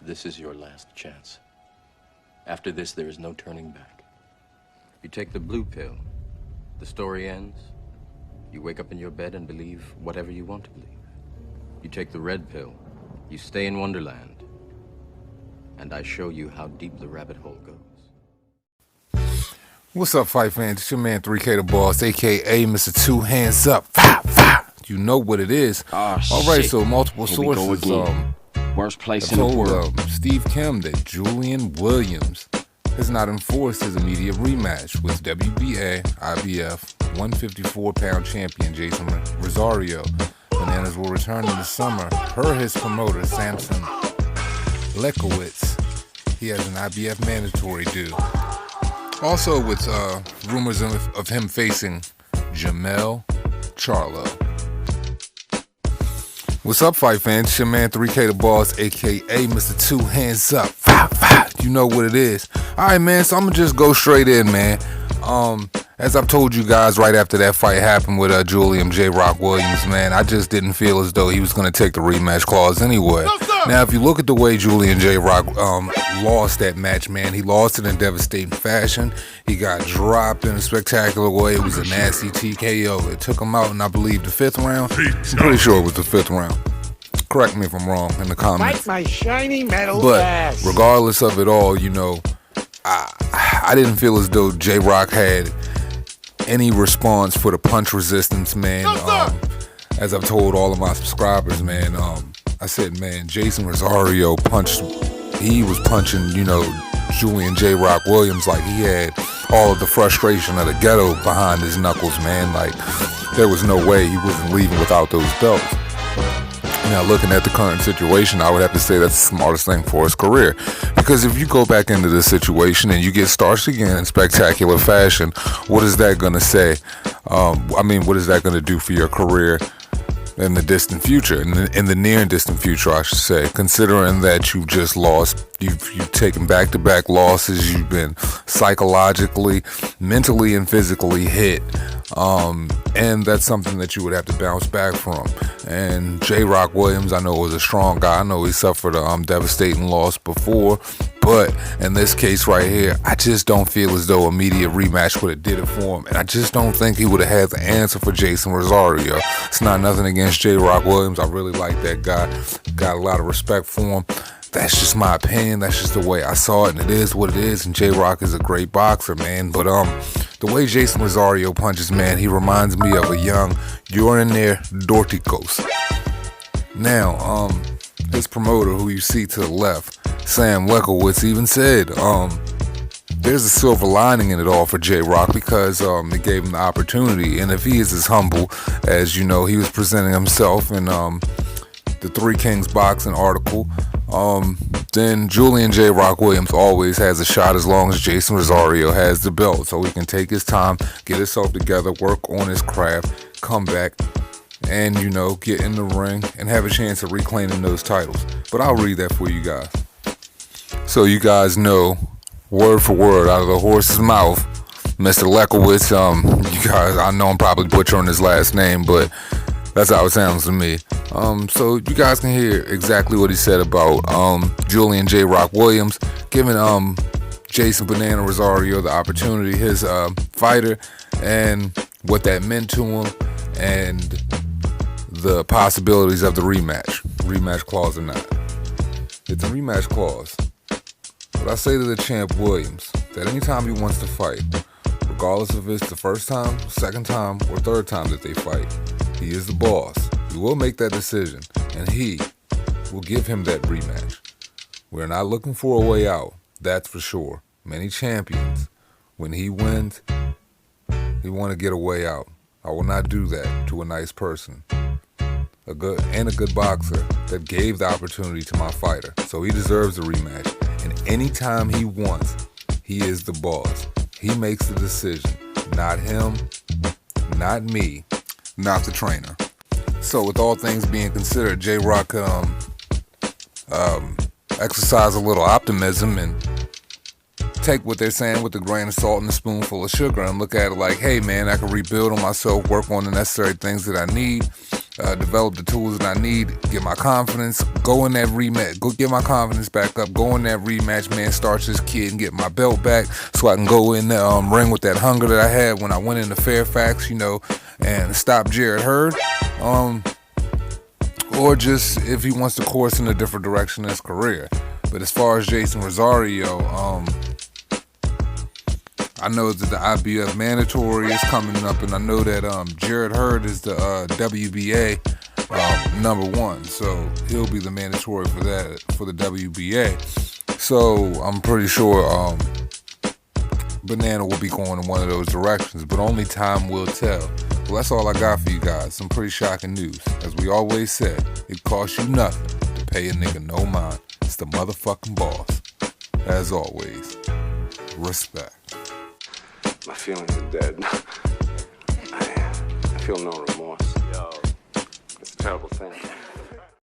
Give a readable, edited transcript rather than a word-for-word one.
This is your last chance. After this, there is no turning back. You take the blue pill, the story ends. You wake up in your bed and believe whatever you want to believe. You take the red pill, you stay in Wonderland, and I show you how deep the rabbit hole goes. What's up, fight fans? It's your man 3K the Boss, aka Mr. Two Hands Up. Fire, fire. You know what it is. Oh, all right, shit. so multiple Here we go sources. again. Worst place in the world. Steve Kim that Julian Williams has not enforced his immediate rematch with WBA IBF 154-pound champion Jason Rosario. Bananas will return in the summer per his promoter Samson Lekowitz. He has an IBF mandatory due. Also with rumors of him facing Jamel Charlo. What's up, fight fans? It's your man 3K the Boss, aka Mr. Two Hands Up. You know what it is. Alright, man, so I'm gonna just go straight in, man. As I've told you guys right after that fight happened with Julian J ROCK WILLIAMS, man, I just didn't feel as though he was gonna take the rematch clause anyway. Now, if you look at the way Julian J ROCK lost that match, man, he lost it in devastating fashion. He got dropped in a spectacular way. It was a nasty TKO. It took him out in, I believe, the 5th round. I'm pretty sure it was the 5th round. Correct me if I'm wrong in the comments. Fight my shiny metal But ass. regardless of it all, you know, I didn't feel as though J ROCK had any response for the punch resistance, man. As I've told all of my subscribers, man, I said, man, Jason Rosario he was punching, you know, Julian J ROCK WILLIAMS like he had all of the frustration of the ghetto behind his knuckles, man. Like, there was no way he wasn't leaving without those belts. Now, looking at the current situation, I would have to say that's the smartest thing for his career. Because if you go back into this situation and you get starched again in spectacular fashion, what is that going to say? What is that going to do for your career in the distant future, in the near and distant future, I should say, considering that you've just lost, you've taken back-to-back losses, you've been psychologically, mentally, and physically hit, and that's something that you would have to bounce back from. And J ROCK WILLIAMS, I know, was a strong guy. I know he suffered a devastating loss before, but in this case right here, I just don't feel as though immediate rematch would have did it for him, and I just don't think he would have had the answer for Jason Rosario. It's not nothing against J ROCK WILLIAMS. I really like that guy. Got a lot of respect for him. That's just my opinion. That's just the way I saw it, and it is what it is. And J ROCK is a great boxer, man. But the way Jason Rosario punches, man, he reminds me of a young Julian Dorticos. Now, his promoter, who you see to the left, Sam Lekowitz, even said there's a silver lining in it all for J ROCK because it gave him the opportunity. And if he is as humble as, you know, he was presenting himself in the Three Kings boxing article, then Julian J ROCK WILLIAMS always has a shot as long as Jason Rosario has the belt, so he can take his time, get himself together, work on his craft, come back, and, you know, get in the ring and have a chance of reclaiming those titles. But I'll read that for you guys, so you guys know word for word out of the horse's mouth. Mr. Lekowitz, you guys, I know I'm probably butchering his last name, but that's how it sounds to me. So you guys can hear exactly what he said about Julian J ROCK WILLIAMS giving Jason Banana Rosario the opportunity, his fighter, and what that meant to him, and the possibilities of the rematch clause or not. It's a rematch clause. But I say to the champ Williams that anytime he wants to fight, regardless if it's the first time, second time, or third time that they fight, he is the boss. He will make that decision, and he will give him that rematch. We're not looking for a way out, that's for sure. Many champions, when he wins, he want to get a way out. I will not do that to a nice person. A good boxer that gave the opportunity to my fighter. So he deserves a rematch. And anytime he wants, he is the boss. He makes the decision. Not him, not me, not the trainer. So with all things being considered, J ROCK exercise a little optimism and take what they're saying with a grain of salt and a spoonful of sugar and look at it like, hey man, I can rebuild on myself, work on the necessary things that I need, develop the tools that I need, get my confidence, go in that rematch, go get my confidence back up, go in that rematch, man, start this kid and get my belt back so I can go in the ring with that hunger that I had when I went into Fairfax, you know, and stop Jarrett Hurd. Or just if he wants to course in a different direction in his career. But as far as Jason Rosario, I know that the IBF mandatory is coming up, and I know that Jarrett Hurd is the WBA #1, so he'll be the mandatory for that, for the WBA. So I'm pretty sure Banana will be going in one of those directions, but only time will tell. Well, that's all I got for you guys. Some pretty shocking news. As we always said, it costs you nothing to pay a nigga no mind. It's the motherfucking boss. As always, respect. My feelings are dead. I feel no remorse. Yo, it's a terrible thing.